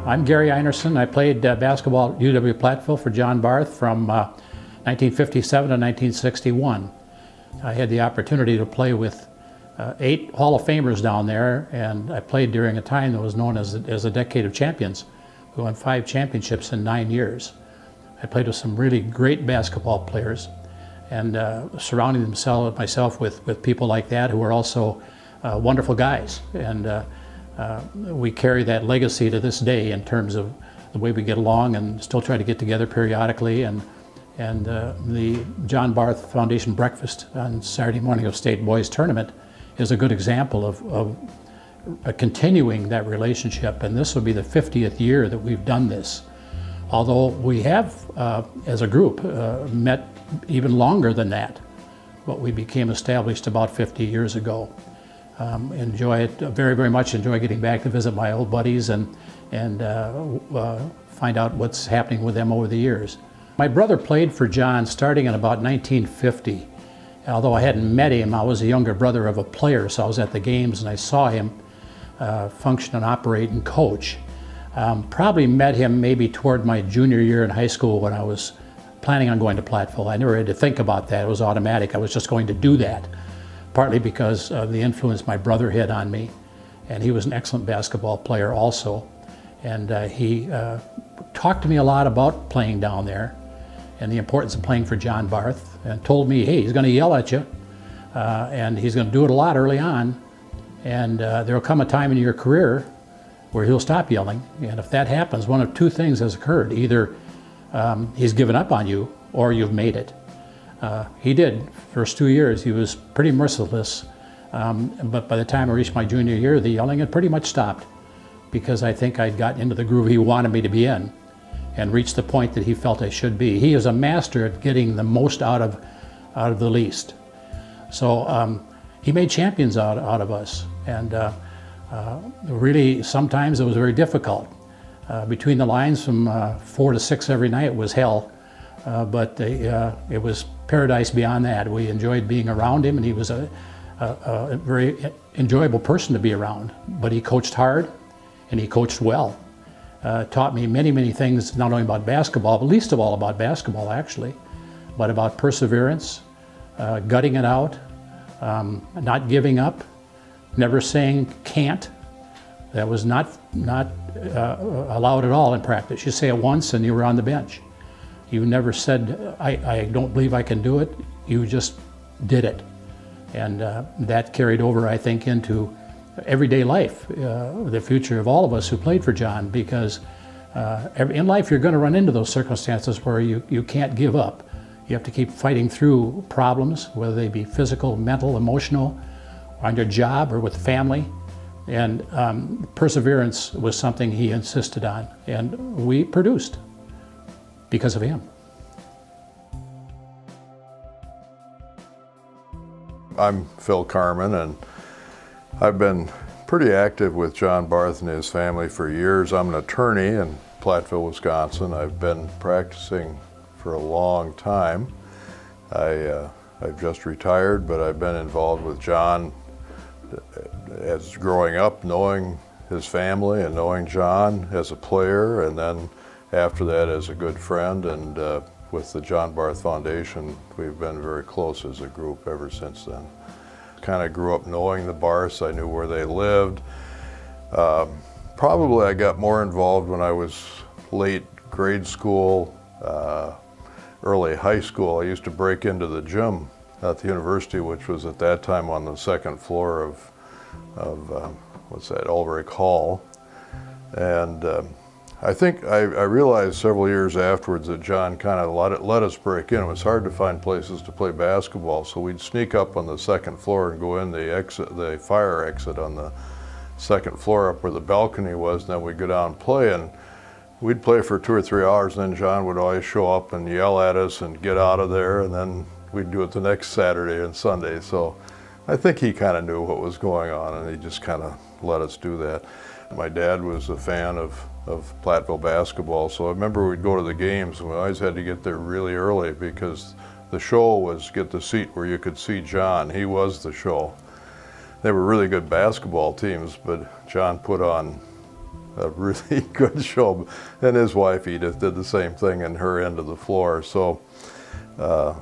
I'm Gary Einerson. I played basketball at UW-Platteville for John Barth from 1957 to 1961. I had the opportunity to play with 8 Hall of Famers down there, and I played during a time that was known as a decade of champions. We won 5 championships in 9 years. I played with some really great basketball players, and surrounding myself with people like that who were also wonderful guys. And we carry that legacy to this day in terms of the way we get along and still try to get together periodically. And the John Barth Foundation breakfast on Saturday morning of State Boys Tournament is a good example of continuing that relationship. And this will be the 50th year that we've done this. Although we have, as a group, met even longer than that, but we became established about 50 years ago. Enjoy it very, very much. Enjoy getting back to visit my old buddies and find out what's happening with them over the years. My brother played for John starting in about 1950. Although I hadn't met him, I was a younger brother of a player, so I was at the games and I saw him function and operate and coach. Probably met him maybe toward my junior year in high school when I was planning on going to Platteville. I never had to think about that. It was automatic. I was just going to do that, partly because of the influence my brother had on me. And he was an excellent basketball player also. And he talked to me a lot about playing down there and the importance of playing for John Barth, and told me, hey, he's going to yell at you, and he's going to do it a lot early on, and there will come a time in your career where he'll stop yelling. And if that happens, one of 2 things has occurred. Either he's given up on you or you've made it. He did. First 2 years, he was pretty merciless. But by the time I reached my junior year, the yelling had pretty much stopped, because I think I'd gotten into the groove he wanted me to be in and reached the point that he felt I should be. He is a master at getting the most out of the least. So he made champions out of us. And really, sometimes it was very difficult. Between the lines from 4 to 6 every night was hell, but it was paradise beyond that. We enjoyed being around him, and he was a very enjoyable person to be around. But he coached hard, and he coached well. Taught me many, many things, not only about basketball, but least of all about basketball actually, but about perseverance, gutting it out, not giving up, never saying can't. That was not allowed at all in practice. You say it once and you were on the bench. You never said, I don't believe I can do it. You just did it. And that carried over, I think, into everyday life, the future of all of us who played for John, because in life you're going to run into those circumstances where you can't give up. You have to keep fighting through problems, whether they be physical, mental, emotional, on your job or with family. And perseverance was something he insisted on, and we produced because of him. I'm Phil Carmen, and I've been pretty active with John Barth and his family for years. I'm an attorney in Platteville, Wisconsin. I've been practicing for a long time. I've just retired, but I've been involved with John as growing up, knowing his family and knowing John as a player, and then after that as a good friend. And with the John Barth Foundation, we've been very close as a group ever since then. Kind of grew up knowing the Barths. I knew where they lived. Probably I got more involved when I was late grade school, early high school. I used to break into the gym at the university, which was at that time on the 2nd floor of what's that, Ulrich Hall. And I think I realized several years afterwards that John kind of let us break in. It was hard to find places to play basketball, so we'd sneak up on the 2nd floor and go in the fire exit on the 2nd floor up where the balcony was, and then we'd go down and play. And we'd play for 2 or 3 hours, and then John would always show up and yell at us and get out of there, and then we'd do it the next Saturday and Sunday. So I think he kind of knew what was going on, and he just kind of let us do that. My dad was a fan of Platteville basketball, so I remember we'd go to the games, and we always had to get there really early because the show was get the seat where you could see John. He was the show. They were really good basketball teams, but John put on a really good show. And his wife, Edith, did the same thing in her end of the floor. So the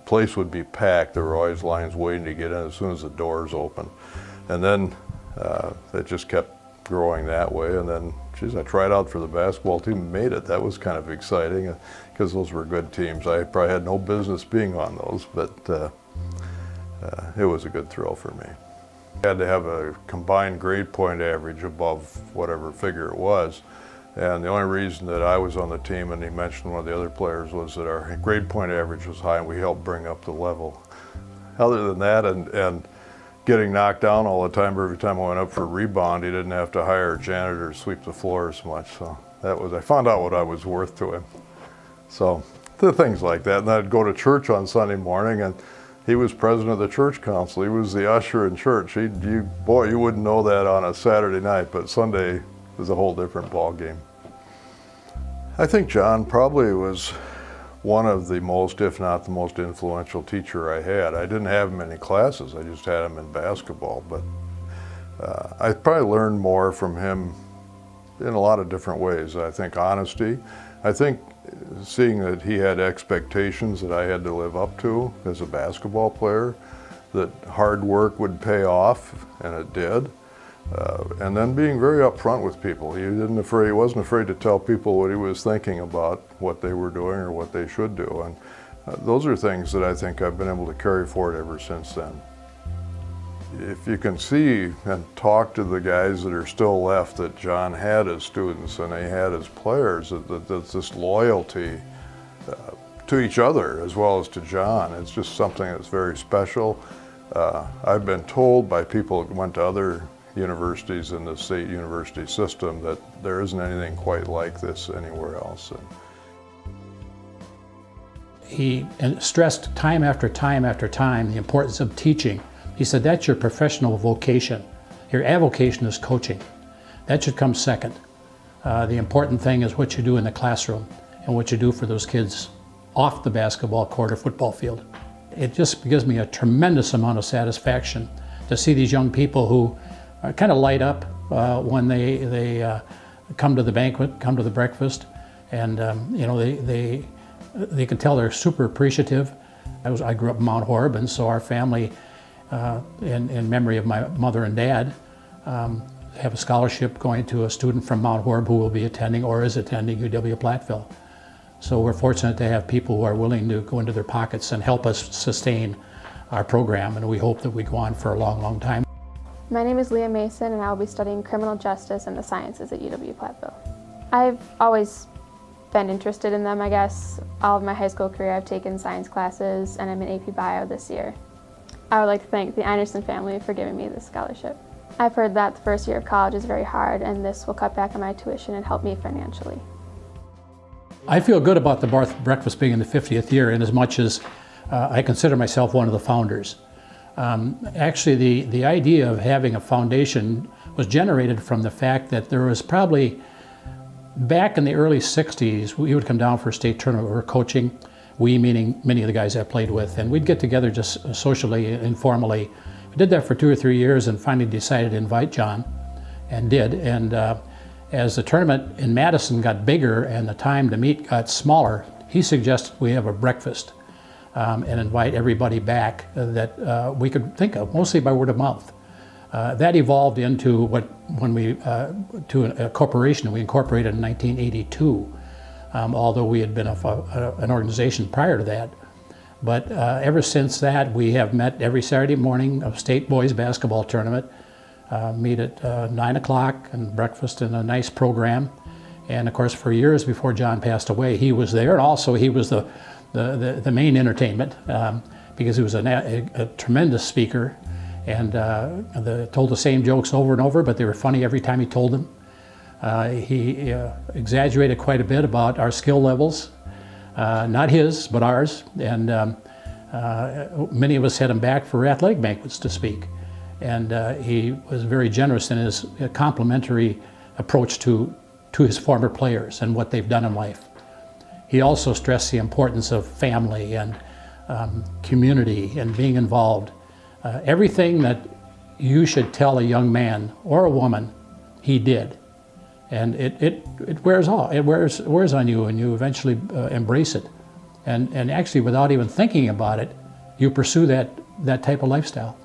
place would be packed. There were always lines waiting to get in as soon as the doors opened. And then it just kept growing that way. And then, geez, I tried out for the basketball team and made it. That was kind of exciting because those were good teams. I probably had no business being on those, but it was a good thrill for me. I had to have a combined grade point average above whatever figure it was. And the only reason that I was on the team, and he mentioned one of the other players, was that our grade point average was high and we helped bring up the level. Other than that, and getting knocked down all the time, every time I went up for a rebound, he didn't have to hire a janitor to sweep the floor as much. So that was, I found out what I was worth to him. So the things like that. And I'd go to church on Sunday morning, and he was president of the church council. He was the usher in church. Boy, you wouldn't know that on a Saturday night, but Sunday was a whole different ball game. I think John probably was one of the most, if not the most influential teacher I had. I didn't have him in any classes, I just had him in basketball, but I probably learned more from him in a lot of different ways. I think honesty. I think seeing that he had expectations that I had to live up to as a basketball player, that hard work would pay off, and it did. And then being very upfront with people. He wasn't afraid to tell people what he was thinking about what they were doing or what they should do. And those are things that I think I've been able to carry forward ever since then. If you can see and talk to the guys that are still left that John had as students and he had as players, that this loyalty to each other as well as to John, it's just something that's very special. I've been told by people that went to other universities in the state university system that there isn't anything quite like this anywhere else. He stressed time after time after time the importance of teaching. He said, that's your professional vocation. Your avocation is coaching. That should come second. The important thing is what you do in the classroom and what you do for those kids off the basketball court or football field. It just gives me a tremendous amount of satisfaction to see these young people who kind of light up when they come to the banquet, come to the breakfast, and they can tell they're super appreciative. I grew up in Mount Horeb, and so our family, in memory of my mother and dad, have a scholarship going to a student from Mount Horeb who will be attending or is attending UW-Platteville. So we're fortunate to have people who are willing to go into their pockets and help us sustain our program, and we hope that we go on for a long, long time. My name is Leah Mason, and I will be studying criminal justice and the sciences at UW-Platteville. I've always been interested in them, I guess. All of my high school career I've taken science classes, and I'm in AP Bio this year. I would like to thank the Anderson family for giving me this scholarship. I've heard that the first year of college is very hard, and this will cut back on my tuition and help me financially. I feel good about the Barth breakfast being in the 50th year, in as much as I consider myself one of the founders. Actually, the idea of having a foundation was generated from the fact that there was probably, back in the early 60s, we would come down for a state tournament. We were coaching, we meaning many of the guys I played with, and we'd get together just socially, informally. We did that for 2 or 3 years and finally decided to invite John, and did. And as the tournament in Madison got bigger and the time to meet got smaller, he suggested we have a breakfast and invite everybody back that we could think of, mostly by word of mouth. That evolved into to a corporation we incorporated in 1982, although we had been an organization prior to that. But ever since that, we have met every Saturday morning of state boys basketball tournament, meet at 9 o'clock and breakfast in a nice program. And of course, for years before John passed away, he was there, and also he was the main entertainment because he was a tremendous speaker, and told the same jokes over and over, but they were funny every time he told them. He exaggerated quite a bit about our skill levels, not his, but ours, and many of us had him back for athletic banquets to speak. And he was very generous in his complimentary approach to his former players and what they've done in life. He also stressed the importance of family and community and being involved. Everything that you should tell a young man or a woman, he did. And it wears off. It wears on you, and you eventually embrace it. And actually, without even thinking about it, you pursue that type of lifestyle.